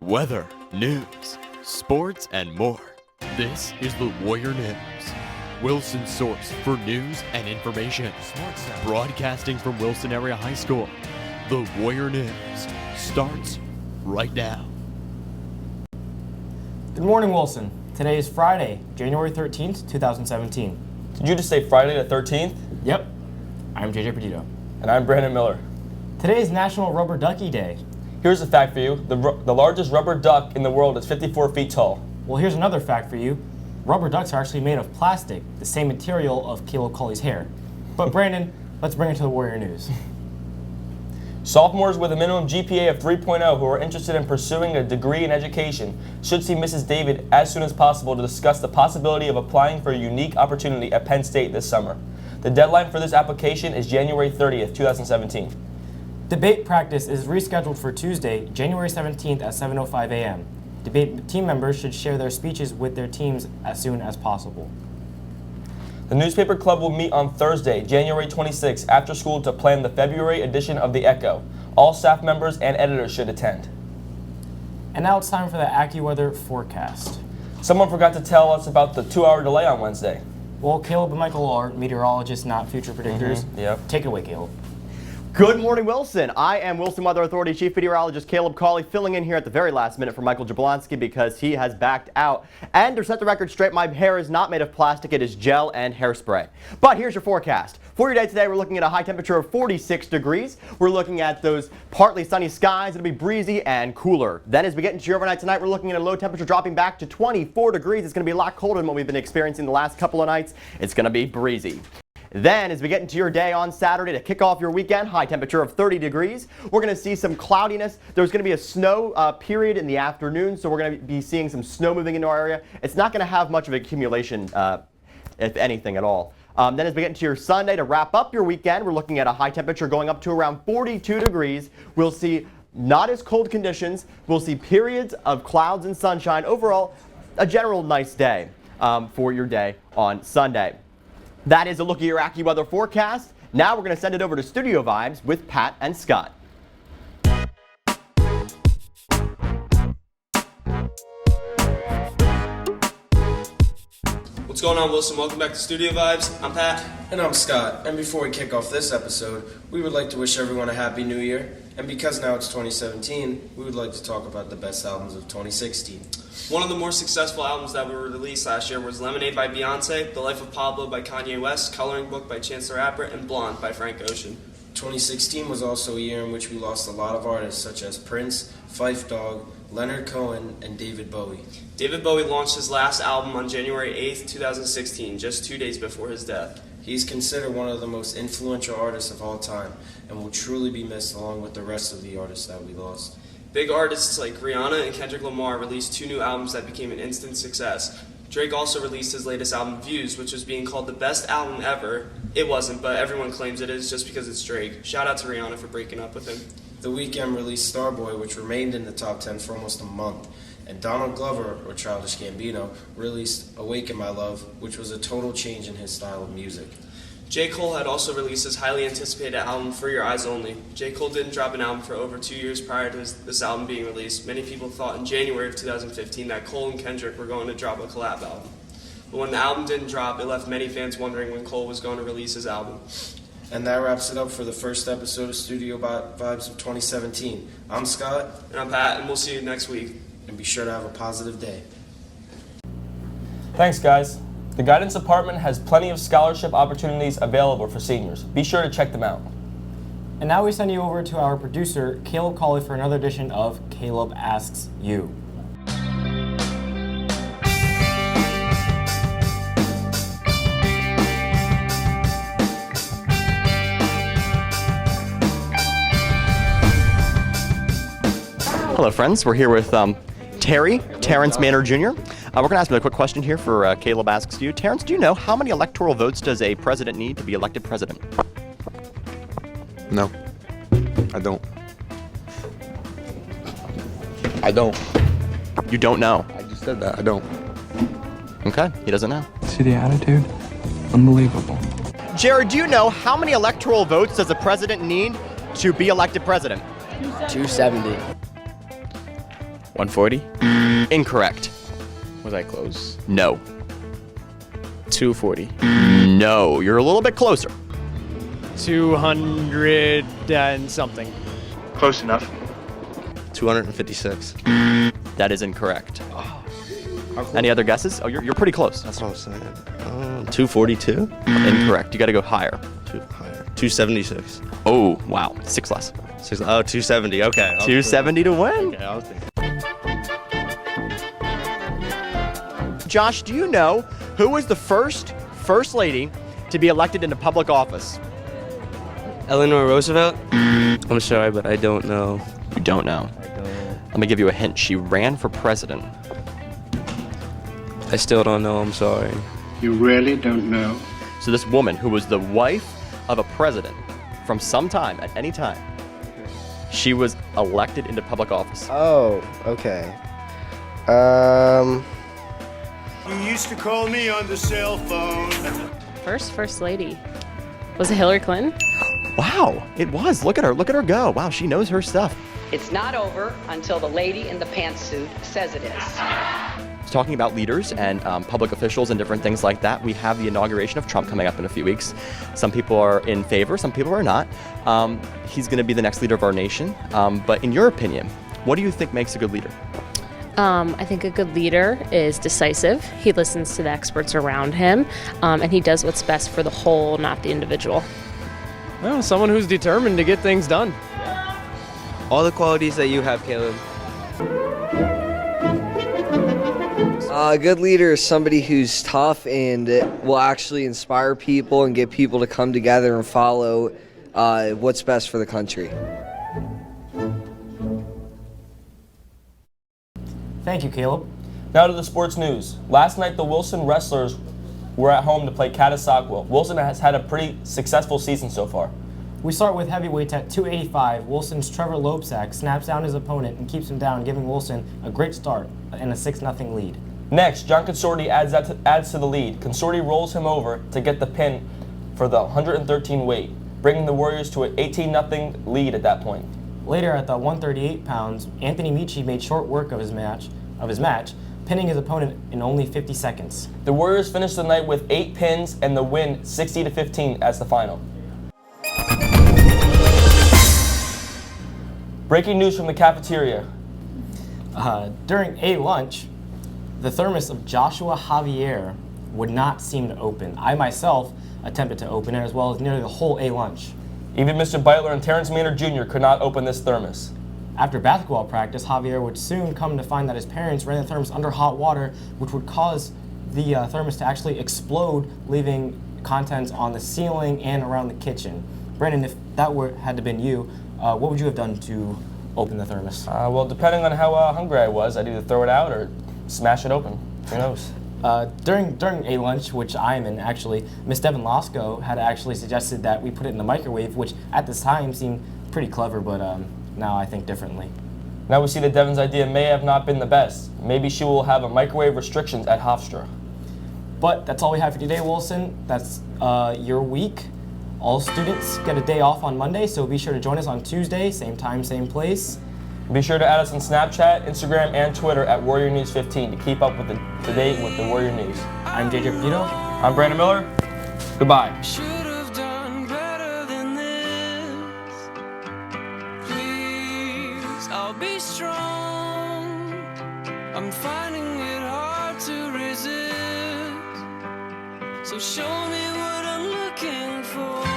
weather, news, sports, and more. This is the Warrior News, Wilson's source for news and information. Broadcasting from Wilson Area High School, the Warrior News starts right now. Good morning, Wilson. Today is Friday, January 13th, 2017. Did you just say Friday the 13th? Yep. I'm JJ Perdido. And I'm Brandon Miller. Today is National Rubber Ducky Day. Here's a fact for you. The largest rubber duck in the world is 54 feet tall. Well, here's another fact for you. Rubber ducks are actually made of plastic, the same material of Caleb Culley's hair. But Brandon, let's bring it to the Warrior News. Sophomores with a minimum GPA of 3.0 who are interested in pursuing a degree in education should see Mrs. David as soon as possible to discuss the possibility of applying for a unique opportunity at Penn State this summer. The deadline for this application is January 30th, 2017. Debate practice is rescheduled for Tuesday, January 17th at 7:05 a.m. Debate team members should share their speeches with their teams as soon as possible. The newspaper club will meet on Thursday, January 26th, after school to plan the February edition of the Echo. All staff members and editors should attend. And now it's time for the AccuWeather forecast. Someone forgot to tell us about the 2-hour delay on Wednesday. Well, Caleb and Michael are meteorologists, not future predictors. Yep. Take it away, Caleb. Good morning, Wilson. I am Wilson Weather Authority Chief Meteorologist Caleb Culley, filling in here at the very last minute for Michael Jablonski because he has backed out. And to set the record straight, my hair is not made of plastic, it is gel and hairspray. But here's your forecast. For your day today, we're looking at a high temperature of 46 degrees. We're looking at those partly sunny skies. It'll be breezy and cooler. Then as we get into your overnight tonight, we're looking at a low temperature dropping back to 24 degrees. It's going to be a lot colder than what we've been experiencing the last couple of nights. It's going to be breezy. Then, as we get into your day on Saturday to kick off your weekend, high temperature of 30 degrees. We're going to see some cloudiness. There's going to be a snow period in the afternoon, so we're going to be seeing some snow moving into our area. It's not going to have much of accumulation, if anything at all. Then as we get into your Sunday to wrap up your weekend, we're looking at a high temperature going up to around 42 degrees. We'll see not as cold conditions. We'll see periods of clouds and sunshine. Overall, a general nice day for your day on Sunday. That is a look at your AccuWeather forecast. Now we're going to send it over to Studio Vibes with Pat and Scott. What's going on, Wilson? Welcome back to Studio Vibes. I'm Pat. And I'm Scott. And before we kick off this episode, we would like to wish everyone a happy new year. And because now it's 2017, we would like to talk about the best albums of 2016. One of the more successful albums that were released last year was Lemonade by Beyonce, The Life of Pablo by Kanye West, Coloring Book by Chance the Rapper, and Blonde by Frank Ocean. 2016 was also a year in which we lost a lot of artists such as Prince, Phife Dawg, Leonard Cohen, and David Bowie. David Bowie launched his last album on January 8th, 2016, just 2 days before his death. He's considered one of the most influential artists of all time and will truly be missed along with the rest of the artists that we lost. Big artists like Rihanna and Kendrick Lamar released 2 new albums that became an instant success. Drake also released his latest album, Views, which was being called the best album ever. It wasn't, but everyone claims it is just because it's Drake. Shout out to Rihanna for breaking up with him. The Weeknd released Starboy, which remained in the top 10 for almost a month. And Donald Glover, or Childish Gambino, released Awaken My Love, which was a total change in his style of music. J. Cole had also released his highly anticipated album, For Your Eyes Only. J. Cole didn't drop an album for over 2 years prior to this album being released. Many people thought in January of 2015 that Cole and Kendrick were going to drop a collab album. But when the album didn't drop, it left many fans wondering when Cole was going to release his album. And that wraps it up for the first episode of Studio Vibes of 2017. I'm Scott. And I'm Pat, and we'll see you next week. And be sure to have a positive day. Thanks, guys. The Guidance Department has plenty of scholarship opportunities available for seniors. Be sure to check them out. And now we send you over to our producer, Caleb Culley, for another edition of Caleb Asks You. Hello, friends. We're here with Terrence Manor Jr. We're going to ask him a quick question here for Caleb Asks You. Terrence, do you know how many electoral votes does a president need to be elected president? No, I don't. I don't. You don't know. I just said that. I don't. Okay, he doesn't know. See the attitude? Unbelievable. Jared, do you know how many electoral votes does a president need to be elected president? 270. 140? Incorrect. Was I close? No. 240. No, you're a little bit closer. 200 and something. Close enough. 256. That is incorrect. Any other guesses? Oh, you're pretty close. That's what I was saying. 242? Incorrect. You got to go higher. Higher. 276. Oh, wow. 6 less. 270. Okay. 270 to win. Okay, I was thinking. Josh, do you know who was the first lady to be elected into public office? Eleanor Roosevelt? I'm sorry, but I don't know. You don't know. I don't. Let me give you a hint. She ran for president. I still don't know. I'm sorry. You really don't know? So this woman, who was the wife of a president from some time, at any time, she was elected into public office. Oh, okay. You used to call me on the cell phone. First lady. Was it Hillary Clinton? Wow, it was. Look at her go. Wow, she knows her stuff. It's not over until the lady in the pantsuit says it is. Talking about leaders and public officials and different things like that, we have the inauguration of Trump coming up in a few weeks. Some people are in favor, some people are not. He's going to be the next leader of our nation. But in your opinion, what do you think makes a good leader? I think a good leader is decisive. He listens to the experts around him, and he does what's best for the whole, not the individual. Well, someone who's determined to get things done. All the qualities that you have, Caleb. A good leader is somebody who's tough and will actually inspire people and get people to come together and follow what's best for the country. Thank you, Caleb. Now to the sports news. Last night, the Wilson Wrestlers were at home to play Catasauqua. Wilson has had a pretty successful season so far. We start with heavyweights at 285. Wilson's Trevor Loebsack snaps down his opponent and keeps him down, giving Wilson a great start and a 6-0 lead. Next, John Consorti adds to the lead. Consorti rolls him over to get the pin for the 113 weight, bringing the Warriors to an 18-0 lead at that point. Later at the 138 pounds, Anthony Michi made short work of his match, pinning his opponent in only 50 seconds. The Warriors finished the night with 8 pins and the win 60-15 as the final. Breaking news from the cafeteria. During a lunch, the thermos of Joshua Javier would not seem to open. I myself attempted to open it, as well as nearly the whole A lunch. Even Mr. Beitler and Terrence Maynard Jr. could not open this thermos. After basketball practice, Javier would soon come to find that his parents ran the thermos under hot water, which would cause the thermos to actually explode, leaving contents on the ceiling and around the kitchen. Brandon, if that had to been you, what would you have done to open the thermos? Well, depending on how hungry I was, I'd either throw it out or smash it open. Who knows? During a lunch, which I'm in actually, Miss Devin Losco had actually suggested that we put it in the microwave, which at this time seemed pretty clever, but now I think differently. Now we see that Devin's idea may have not been the best. Maybe she will have a microwave restrictions at Hofstra. But that's all we have for today, Wilson. That's your week. All students get a day off on Monday, so be sure to join us on Tuesday, same time, same place. Be sure to add us on Snapchat, Instagram, and Twitter at Warrior News 15 to keep up with the date with the Warrior News. I'm JJ Petito. I'm Brandon Miller. Goodbye. I'll be strong. I'm finding it hard to resist. So show me what I'm looking for.